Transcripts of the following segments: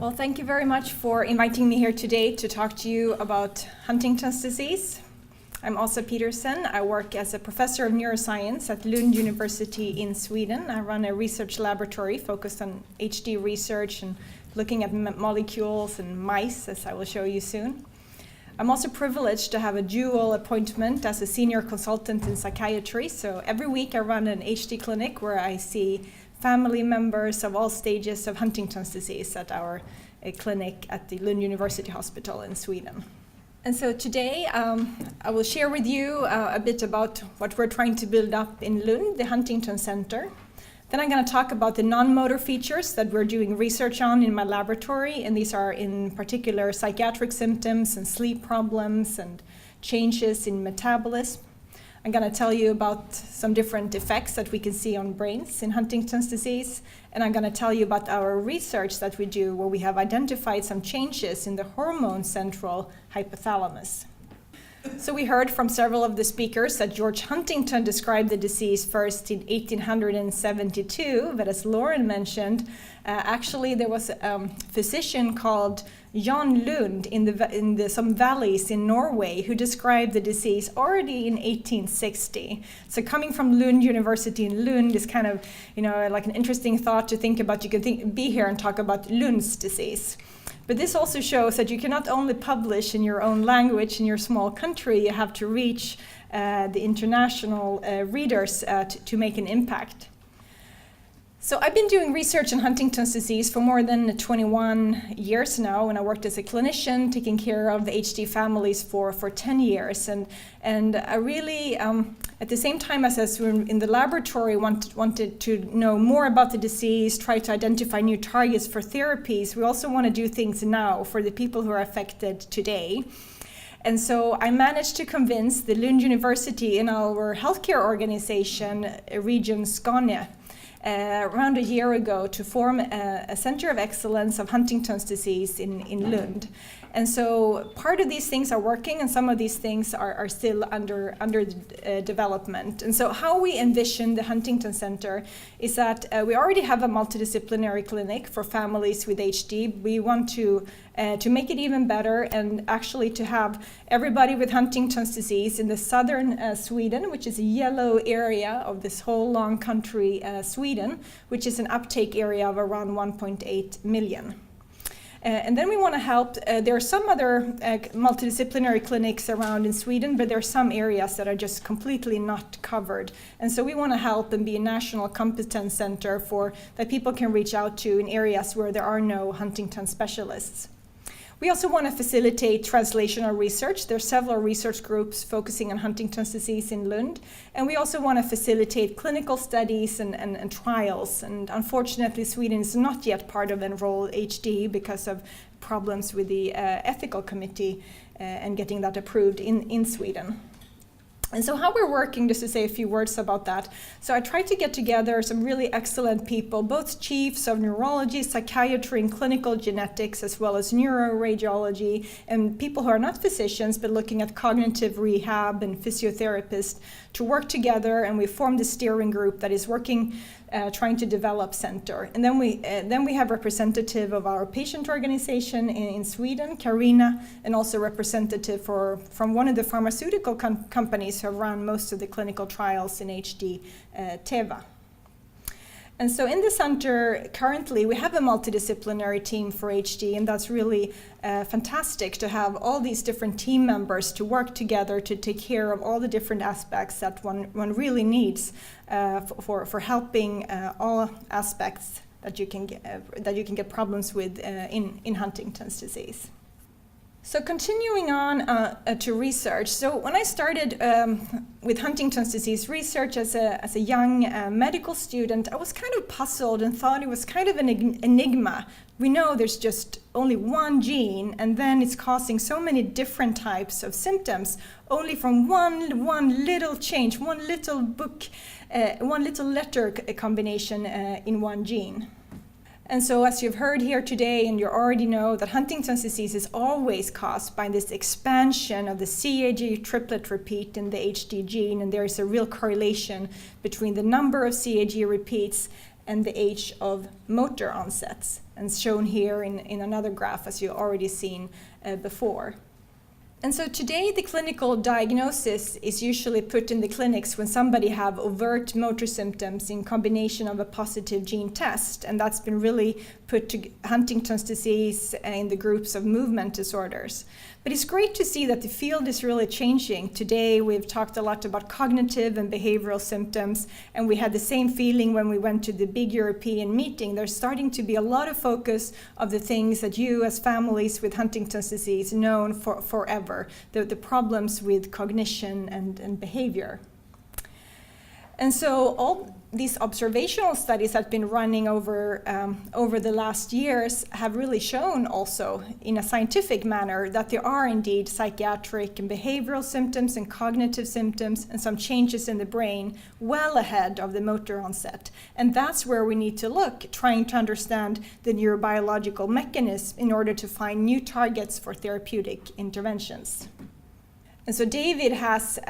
Well, thank you very much for inviting me here today to talk to you about Huntington's disease. I'm Åsa Petersén. I work as a professor of neuroscience at Lund University in Sweden. I run a research laboratory focused on HD research and looking at molecules and mice, as I will show you soon. I'm also privileged to have a dual appointment as a senior consultant in psychiatry. So every week I run an HD clinic where I see family members of all stages of Huntington's disease at our clinic at the Lund University Hospital in Sweden. And so today I will share with you a bit about what we're trying to build up in Lund, the Huntington Center. Then I'm going to talk about the non-motor features that we're doing research on in my laboratory, and these are in particular psychiatric symptoms and sleep problems and changes in metabolism. I'm going to tell you about some different effects that we can see on brains in Huntington's disease, and I'm going to tell you about our research that we do where we have identified some changes in the hormone central hypothalamus. So we heard from several of the speakers that George Huntington described the disease first in 1872, but as Lauren mentioned, actually there was a physician called Jan Lund in some valleys in Norway who described the disease already in 1860. So coming from Lund University in Lund is kind of, like an interesting thought to think about. You can be here and talk about Lund's disease. But this also shows that you cannot only publish in your own language in your small country, you have to reach the international readers to make an impact. So I've been doing research on Huntington's disease for more than 21 years now, and I worked as a clinician taking care of the HD families for 10 years. And I really, at the same time as we're in the laboratory, wanted to know more about the disease, try to identify new targets for therapies. We also want to do things now for the people who are affected today. And so I managed to convince the Lund University and our healthcare organization, Region Skåne, around a year ago to form a center of excellence of Huntington's disease in Lund. And so part of these things are working and some of these things are still under development. And so how we envision the Huntington Center is that we already have a multidisciplinary clinic for families with HD. We want to make it even better and actually to have everybody with Huntington's disease in the southern Sweden, which is a yellow area of this whole long country, Sweden, which is an uptake area of around 1.8 million. And then we want to help, there are some other multidisciplinary clinics around in Sweden, but there are some areas that are just completely not covered. And so we want to help and be a national competence center that people can reach out to in areas where there are no Huntington specialists. We also want to facilitate translational research. There are several research groups focusing on Huntington's disease in Lund. And we also want to facilitate clinical studies and trials. And unfortunately, Sweden is not yet part of Enroll HD because of problems with the ethical committee and getting that approved in Sweden. And so how we're working, just to say a few words about that. So I tried to get together some really excellent people, both chiefs of neurology, psychiatry, and clinical genetics, as well as neuroradiology, and people who are not physicians, but looking at cognitive rehab and physiotherapists to work together. And we formed a steering group that is working, trying to develop center. And then we have representative of our patient organization in Sweden, Carina, and also representative from one of the pharmaceutical companies who have run most of the clinical trials in HD, Teva. And so in the center, currently, we have a multidisciplinary team for HD, and that's really fantastic to have all these different team members to work together to take care of all the different aspects that one really needs for helping all aspects that you can get problems with in Huntington's disease. So continuing on to research. So when I started with Huntington's disease research as a young medical student, I was kind of puzzled and thought it was kind of an enigma. We know there's just only one gene, and then it's causing so many different types of symptoms, only from one little change, one little letter combination in one gene. And so as you've heard here today, and you already know that Huntington's disease is always caused by this expansion of the CAG triplet repeat in the HD gene, and there is a real correlation between the number of CAG repeats and the age of motor onsets, and shown here in another graph as you've already seen before. And so today the clinical diagnosis is usually put in the clinics when somebody have overt motor symptoms in combination of a positive gene test, and that's been really put to Huntington's disease in the groups of movement disorders. But it's great to see that the field is really changing. Today we've talked a lot about cognitive and behavioral symptoms, and we had the same feeling when we went to the big European meeting. There's starting to be a lot of focus of the things that you as families with Huntington's disease known for forever, the problems with cognition and behavior. And so all these observational studies that have been running over the last years have really shown also in a scientific manner that there are indeed psychiatric and behavioral symptoms and cognitive symptoms and some changes in the brain well ahead of the motor onset. And that's where we need to look, trying to understand the neurobiological mechanism in order to find new targets for therapeutic interventions. And so David has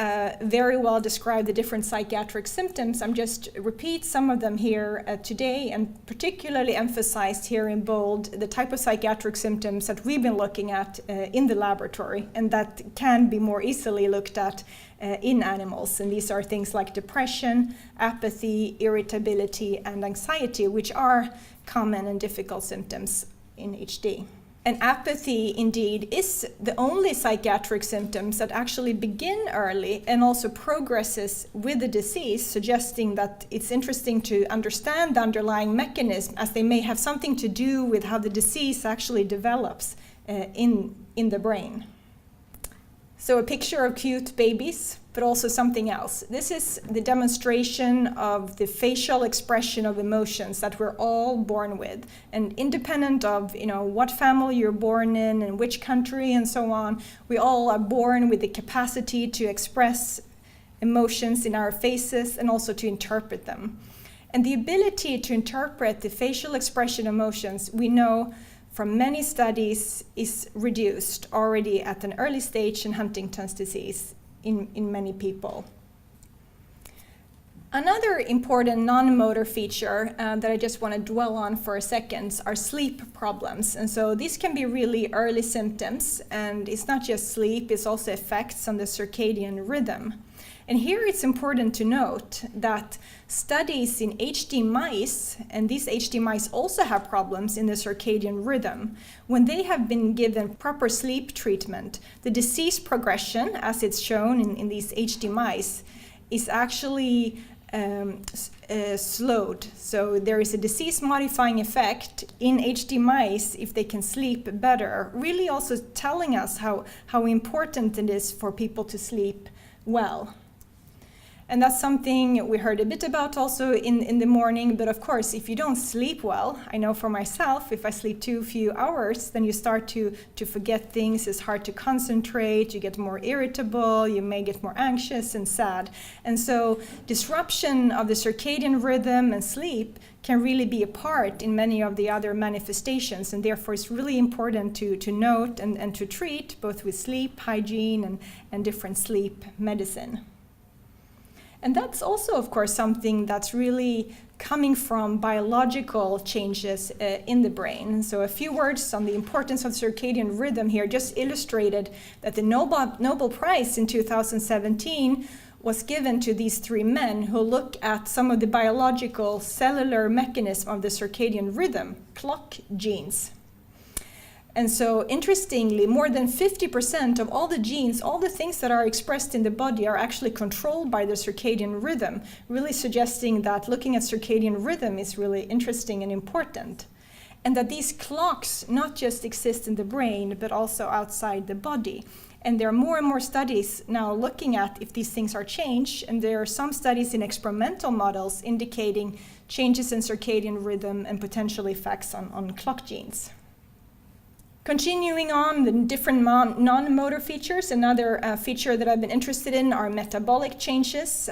very well described the different psychiatric symptoms. I'm just repeat some of them here today, and particularly emphasized here in bold the type of psychiatric symptoms that we've been looking at in the laboratory, and that can be more easily looked at in animals. And these are things like depression, apathy, irritability, and anxiety, which are common and difficult symptoms in HD. And apathy, indeed, is the only psychiatric symptoms that actually begin early and also progresses with the disease, suggesting that it's interesting to understand the underlying mechanism, as they may have something to do with how the disease actually develops in the brain. So a picture of cute babies, but also something else. This is the demonstration of the facial expression of emotions that we're all born with. And independent of what family you're born in and which country and so on, we all are born with the capacity to express emotions in our faces and also to interpret them. And the ability to interpret the facial expression emotions, we know from many studies, is reduced already at an early stage in Huntington's disease in many people. Another important non-motor feature that I just want to dwell on for a second are sleep problems. And so these can be really early symptoms, and it's not just sleep, it's also effects on the circadian rhythm. And here it's important to note that studies in HD mice, and these HD mice also have problems in the circadian rhythm, when they have been given proper sleep treatment, the disease progression, as it's shown in these HD mice, is actually slowed. So there is a disease-modifying effect in HD mice if they can sleep better, really also telling us how important it is for people to sleep well. And that's something we heard a bit about also in the morning, but of course, if you don't sleep well, I know for myself, if I sleep too few hours, then you start to forget things, it's hard to concentrate, you get more irritable, you may get more anxious and sad. And so disruption of the circadian rhythm and sleep can really be a part in many of the other manifestations, and therefore it's really important to note and to treat both with sleep hygiene and different sleep medicine. And that's also, of course, something that's really coming from biological changes in the brain. So a few words on the importance of circadian rhythm here just illustrated that the Nobel Prize in 2017 was given to these three men who look at some of the biological cellular mechanism of the circadian rhythm, clock genes. And so interestingly, more than 50% of all the genes, all the things that are expressed in the body are actually controlled by the circadian rhythm, really suggesting that looking at circadian rhythm is really interesting and important. And that these clocks not just exist in the brain, but also outside the body. And there are more and more studies now looking at if these things are changed, and there are some studies in experimental models indicating changes in circadian rhythm and potential effects on clock genes. Continuing on, the different non-motor features, another feature that I've been interested in are metabolic changes.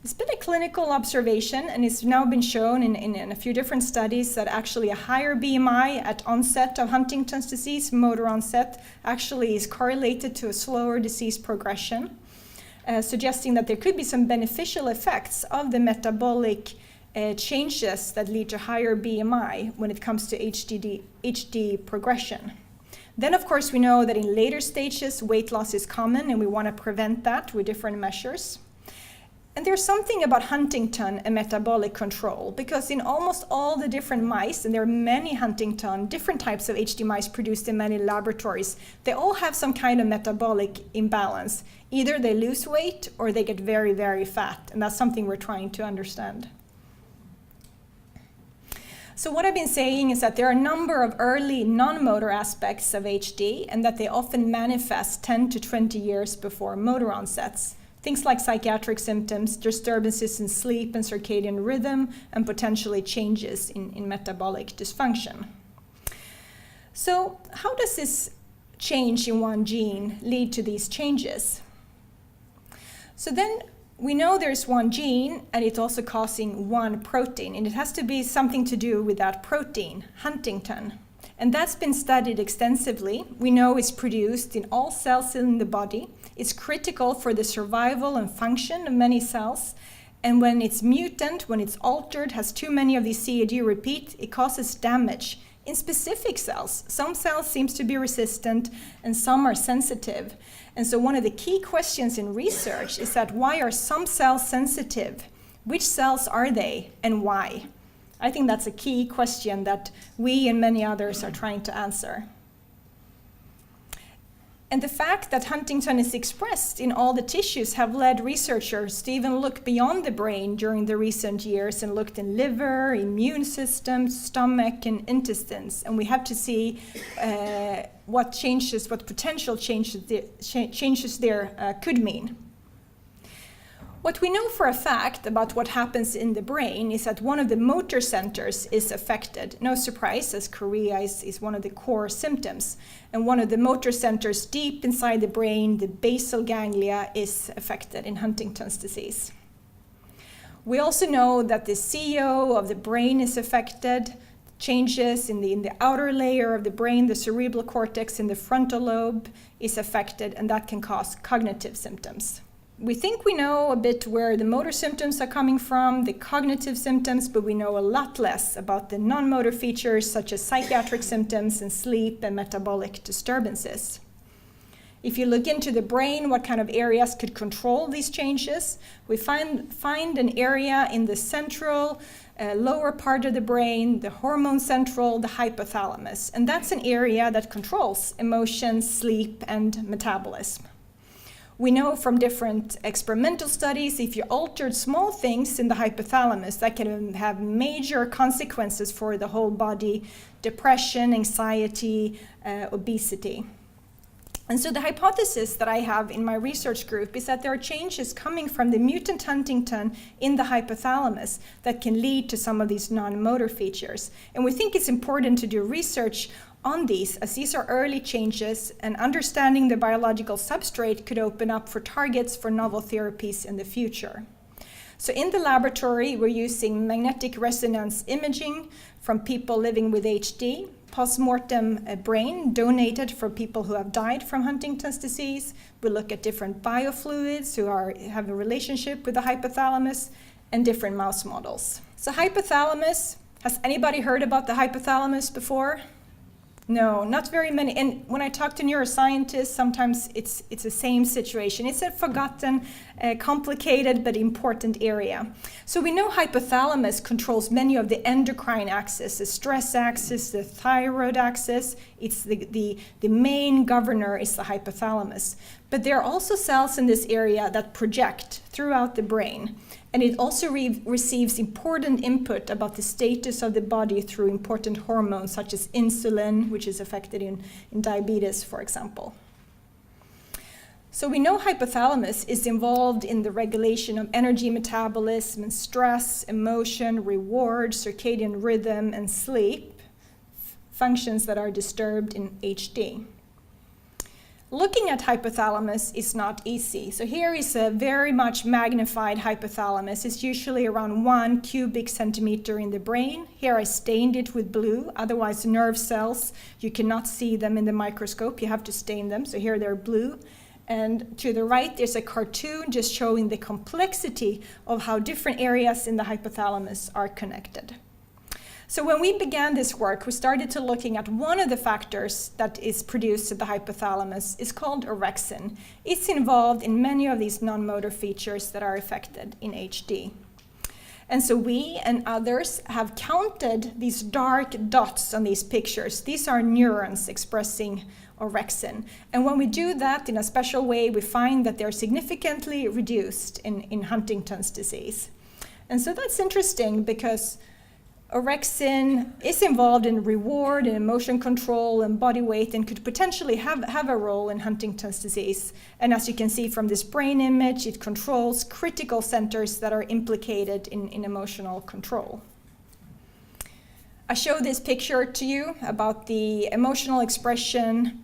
It's been a clinical observation, and it's now been shown in a few different studies that actually a higher BMI at onset of Huntington's disease, motor onset, actually is correlated to a slower disease progression, suggesting that there could be some beneficial effects of the metabolic changes that lead to higher BMI when it comes to HD progression. Then, of course, we know that in later stages, weight loss is common, and we want to prevent that with different measures. And there's something about Huntington and metabolic control, because in almost all the different mice, and there are many Huntington, different types of HD mice produced in many laboratories, they all have some kind of metabolic imbalance. Either they lose weight or they get very, very fat, and that's something we're trying to understand. So what I've been saying is that there are a number of early non-motor aspects of HD, and that they often manifest 10 to 20 years before motor onsets. Things like psychiatric symptoms, disturbances in sleep and circadian rhythm, and potentially changes in metabolic dysfunction. So how does this change in one gene lead to these changes? So then we know there's one gene, and it's also causing one protein, and it has to be something to do with that protein, Huntington. And that's been studied extensively. We know it's produced in all cells in the body. It's critical for the survival and function of many cells. And when it's mutant, when it's altered, has too many of these CAD repeat, it causes damage in specific cells. Some cells seem to be resistant, and some are sensitive. And so one of the key questions in research is that why are some cells sensitive? Which cells are they, and why? I think that's a key question that we and many others are trying to answer. And the fact that Huntington is expressed in all the tissues have led researchers to even look beyond the brain during the recent years and looked in liver, immune system, stomach, and intestines. And we have to see what potential changes there could mean. What we know for a fact about what happens in the brain is that one of the motor centers is affected. No surprise, as chorea is one of the core symptoms. And one of the motor centers deep inside the brain, the basal ganglia, is affected in Huntington's disease. We also know that the CEO of the brain is affected. Changes in the outer layer of the brain, the cerebral cortex in the frontal lobe is affected, and that can cause cognitive symptoms. We think we know a bit where the motor symptoms are coming from, the cognitive symptoms, but we know a lot less about the non-motor features such as psychiatric symptoms and sleep and metabolic disturbances. If you look into the brain, what kind of areas could control these changes, we find an area in the central lower part of the brain, the hormone central, the hypothalamus, and that's an area that controls emotions, sleep, and metabolism. We know from different experimental studies, if you altered small things in the hypothalamus, that can have major consequences for the whole body: depression, anxiety, obesity. And so the hypothesis that I have in my research group is that there are changes coming from the mutant Huntington in the hypothalamus that can lead to some of these non-motor features. And we think it's important to do research on these, as these are early changes, and understanding the biological substrate could open up for targets for novel therapies in the future. So in the laboratory, we're using magnetic resonance imaging from people living with HD, post-mortem brain donated for people who have died from Huntington's disease. We look at different biofluids who have a relationship with the hypothalamus, and different mouse models. So hypothalamus, has anybody heard about the hypothalamus before? No, not very many. And when I talk to neuroscientists, sometimes it's the same situation. It's a forgotten, complicated, but important area. So we know hypothalamus controls many of the endocrine axis, the stress axis, the thyroid axis. It's the main governor is the hypothalamus. But there are also cells in this area that project throughout the brain. And it also receives important input about the status of the body through important hormones such as insulin, which is affected in diabetes, for example. So we know hypothalamus is involved in the regulation of energy metabolism and stress, emotion, reward, circadian rhythm, and sleep, functions that are disturbed in HD. Looking at hypothalamus is not easy. So here is a very much magnified hypothalamus. It's usually around 1 cubic centimeter in the brain. Here I stained it with blue, otherwise nerve cells, you cannot see them in the microscope, you have to stain them. So here they're blue. And to the right, there's a cartoon just showing the complexity of how different areas in the hypothalamus are connected. So when we began this work, we started to looking at one of the factors that is produced at the hypothalamus is called orexin. It's involved in many of these non-motor features that are affected in HD. And so we and others have counted these dark dots on these pictures. These are neurons expressing orexin. And when we do that in a special way, we find that they're significantly reduced in Huntington's disease. And so that's interesting because orexin is involved in reward and emotion control and body weight and could potentially have a role in Huntington's disease. And as you can see from this brain image, it controls critical centers that are implicated in emotional control. I show this picture to you about the emotional expression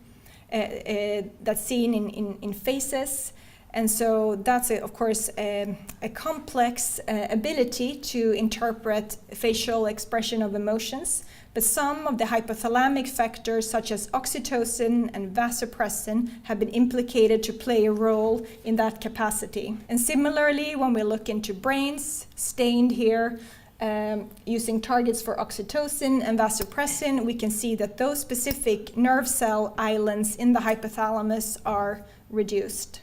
that's seen in faces. And so that's, of course, a complex ability to interpret facial expression of emotions. But some of the hypothalamic factors, such as oxytocin and vasopressin, have been implicated to play a role in that capacity. And similarly, when we look into brains, stained here, using targets for oxytocin and vasopressin, we can see that those specific nerve cell islands in the hypothalamus are reduced.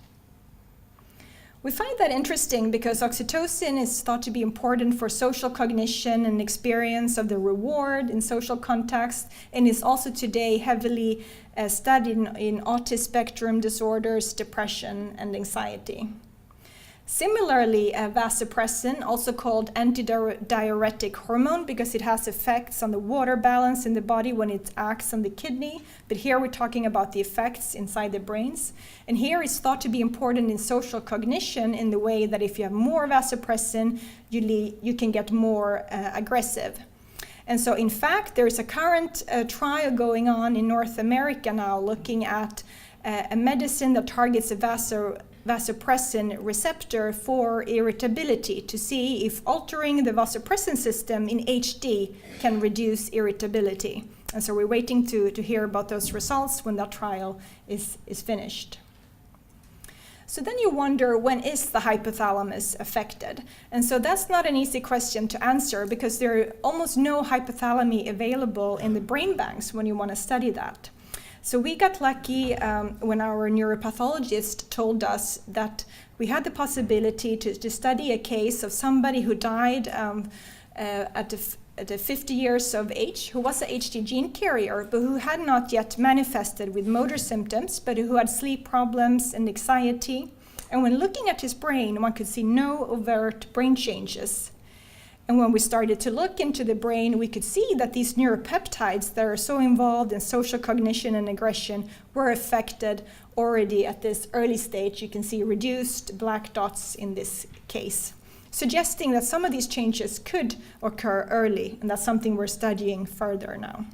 We find that interesting because oxytocin is thought to be important for social cognition and experience of the reward in social context, and is also today heavily studied in autism spectrum disorders, depression, and anxiety. Similarly, vasopressin, also called antidiuretic hormone because it has effects on the water balance in the body when it acts on the kidney, but here we're talking about the effects inside the brains. And here it's thought to be important in social cognition in the way that if you have more vasopressin, you can get more aggressive. And so in fact, there's a current trial going on in North America now looking at a medicine that targets a vasopressin receptor for irritability to see if altering the vasopressin system in HD can reduce irritability. And so we're waiting to hear about those results when that trial is finished. So then you wonder, when is the hypothalamus affected? And so that's not an easy question to answer because there are almost no hypothalami available in the brain banks when you want to study that. So we got lucky when our neuropathologist told us that we had the possibility to study a case of somebody who died at the 50 years of age, who was an HD gene carrier, but who had not yet manifested with motor symptoms, but who had sleep problems and anxiety. And when looking at his brain, one could see no overt brain changes. And when we started to look into the brain, we could see that these neuropeptides that are so involved in social cognition and aggression were affected already at this early stage. You can see reduced black dots in this case, suggesting that some of these changes could occur early, and that's something we're studying further now.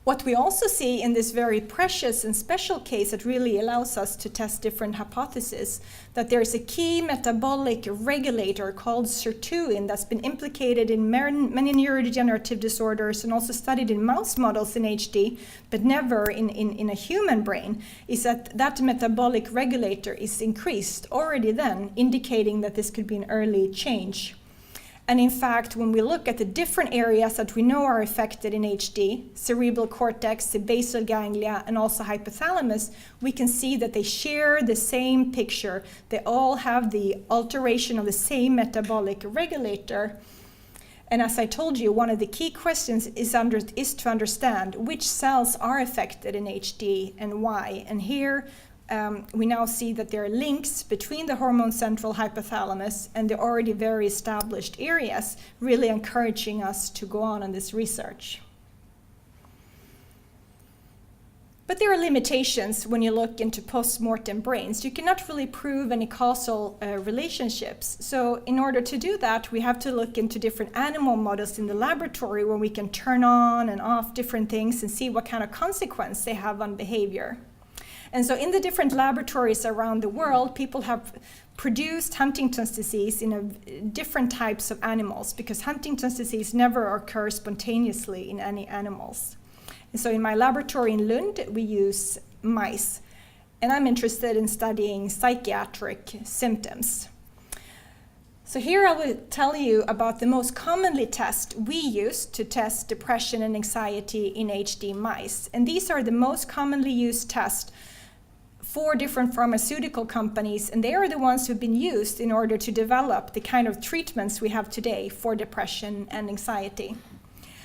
What we also see in this very precious and special case that really allows us to test different hypotheses, that there's a key metabolic regulator called sirtuin that's been implicated in many neurodegenerative disorders and also studied in mouse models in HD, but never in a human brain, is that metabolic regulator is increased already then, indicating that this could be an early change. And in fact, when we look at the different areas that we know are affected in HD, cerebral cortex, the basal ganglia, and also hypothalamus, we can see that they share the same picture. They all have the alteration of the same metabolic regulator. And as I told you, one of the key questions is to understand which cells are affected in HD and why. And here, we now see that there are links between the hormone central hypothalamus and the already very established areas, really encouraging us to go on this research. But there are limitations when you look into post-mortem brains. You cannot really prove any causal relationships. So in order to do that, we have to look into different animal models in the laboratory where we can turn on and off different things and see what kind of consequence they have on behavior. And so in the different laboratories around the world, people have produced Huntington's disease in different types of animals because Huntington's disease never occurs spontaneously in any animals. And so in my laboratory in Lund, we use mice. and I'm interested in studying psychiatric symptoms. So here I will tell you about the most commonly we use to test depression and anxiety in HD mice. And these are the most commonly used tests for different pharmaceutical companies, and they are the ones who've been used in order to develop the kind of treatments we have today for depression and anxiety.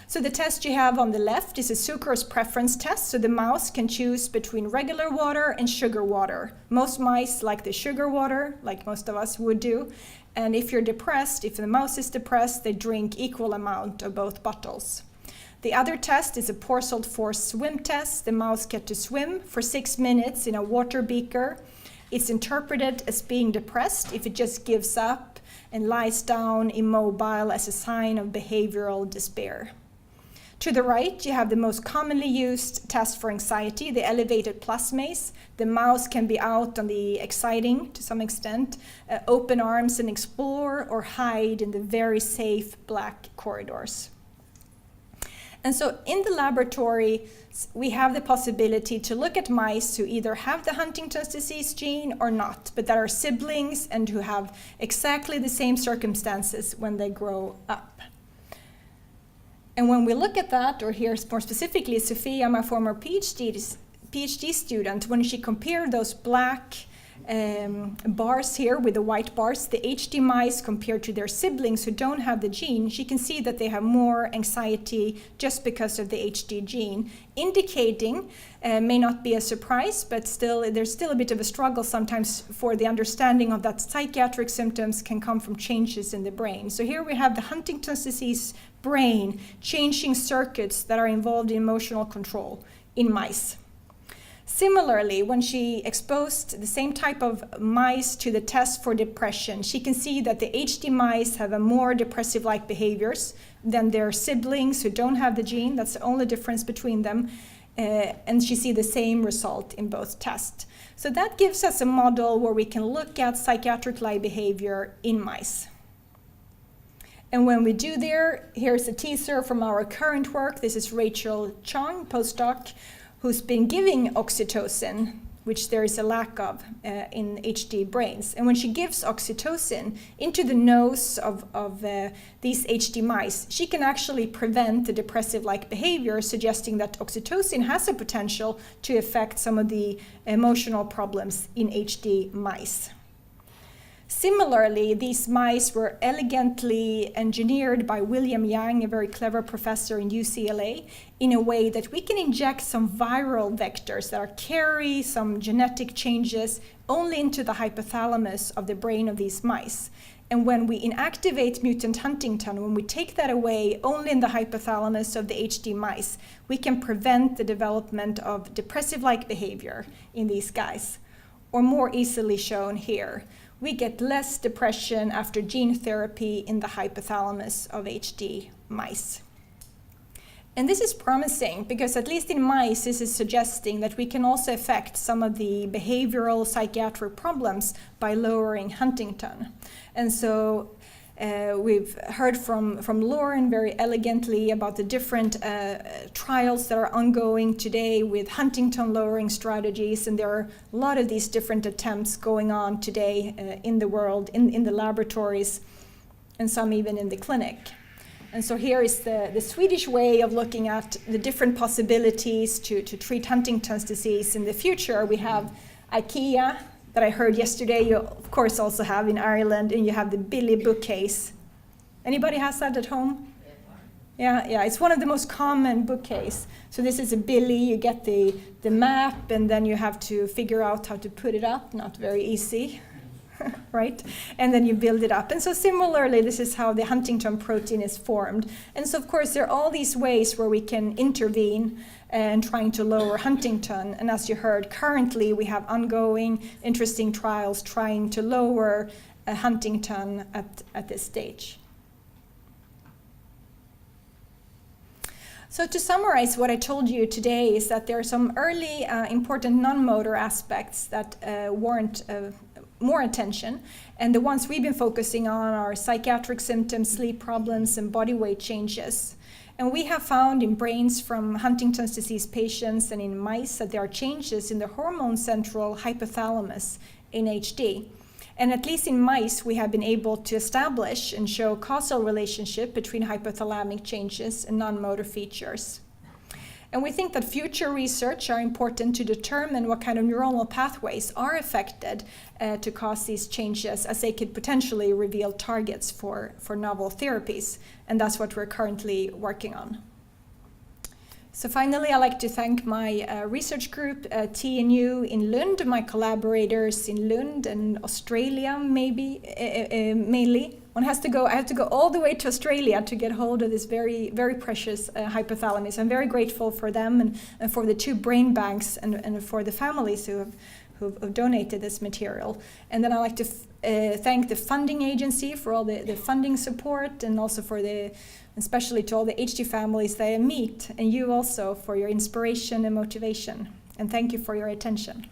So the test you have on the left is a sucrose preference test, so the mouse can choose between regular water and sugar water. Most mice like the sugar water, like most of us would do, and if you're depressed, if the mouse is depressed, they drink equal amount of both bottles. The other test is a pour salt force swim test. The mouse gets to swim for 6 minutes in a water beaker. It's interpreted as being depressed if it just gives up and lies down immobile as a sign of behavioral despair. To the right, you have the most commonly used test for anxiety, the elevated plus maze. The mouse can be out on the exciting, to some extent, open arms and explore, or hide in the very safe black corridors. And so in the laboratory, we have the possibility to look at mice who either have the Huntington's disease gene or not, but that are siblings and who have exactly the same circumstances when they grow up. And when we look at that, or here more specifically, Sophia, my former PhD student, when she compared those black bars here with the white bars, the HD mice compared to their siblings who don't have the gene, she can see that they have more anxiety just because of the HD gene, indicating, may not be a surprise, but still there's still a bit of a struggle sometimes for the understanding of that psychiatric symptoms can come from changes in the brain. So here we have the Huntington's disease brain changing circuits that are involved in emotional control in mice. Similarly, when she exposed the same type of mice to the test for depression, she can see that the HD mice have a more depressive-like behaviors than their siblings who don't have the gene. That's the only difference between them. And she sees the same result in both tests. So that gives us a model where we can look at psychiatric-like behavior in mice. And when we do there, here's a teaser from our current work. This is Rachel Chong, postdoc, who's been giving oxytocin, which there is a lack of in HD brains. And when she gives oxytocin into the nose of these HD mice, she can actually prevent the depressive-like behavior, suggesting that oxytocin has a potential to affect some of the emotional problems in HD mice. Similarly, these mice were elegantly engineered by William Yang, a very clever professor in UCLA, in a way that we can inject some viral vectors that carry some genetic changes only into the hypothalamus of the brain of these mice. And when we inactivate mutant Huntington, when we take that away only in the hypothalamus of the HD mice, we can prevent the development of depressive-like behavior in these guys, or more easily shown here. We get less depression after gene therapy in the hypothalamus of HD mice. And this is promising because, at least in mice, this is suggesting that we can also affect some of the behavioral psychiatric problems by lowering Huntington. And so we've heard from Lauren very elegantly about the different trials that are ongoing today with Huntington lowering strategies, and there are a lot of these different attempts going on today in the world, in the laboratories, and some even in the clinic. And so here is the Swedish way of looking at the different possibilities to treat Huntington's disease in the future. We have IKEA, that I heard yesterday, you of course also have in Ireland, and you have the Billy bookcase. Anybody has that at home? Yeah, it's one of the most common bookcase. So this is a Billy, you get the map, and then you have to figure out how to put it up, not very easy, right? And then you build it up. And so similarly, this is how the Huntington protein is formed. And so of course, there are all these ways where we can intervene and trying to lower Huntington. And as you heard, currently we have ongoing interesting trials trying to lower Huntington at this stage. So to summarize what I told you today is that there are some early important non-motor aspects that warrant more attention. And the ones we've been focusing on are psychiatric symptoms, sleep problems, and body weight changes. And we have found in brains from Huntington's disease patients and in mice that there are changes in the hormone central hypothalamus in HD. And at least in mice, we have been able to establish and show causal relationship between hypothalamic changes and non-motor features. And we think that future research are important to determine what kind of neuronal pathways are affected to cause these changes, as they could potentially reveal targets for novel therapies. And that's what we're currently working on. So finally, I'd like to thank my research group, TNU in Lund, my collaborators in Lund and Australia, mainly. I have to go all the way to Australia to get hold of this very, very precious hypothalamus. I'm very grateful for them and for the 2 brain banks and for the families who've donated this material. And then I'd like to thank the funding agency for all the funding support, and also especially to all the HD families that I meet, and you also for your inspiration and motivation. And thank you for your attention.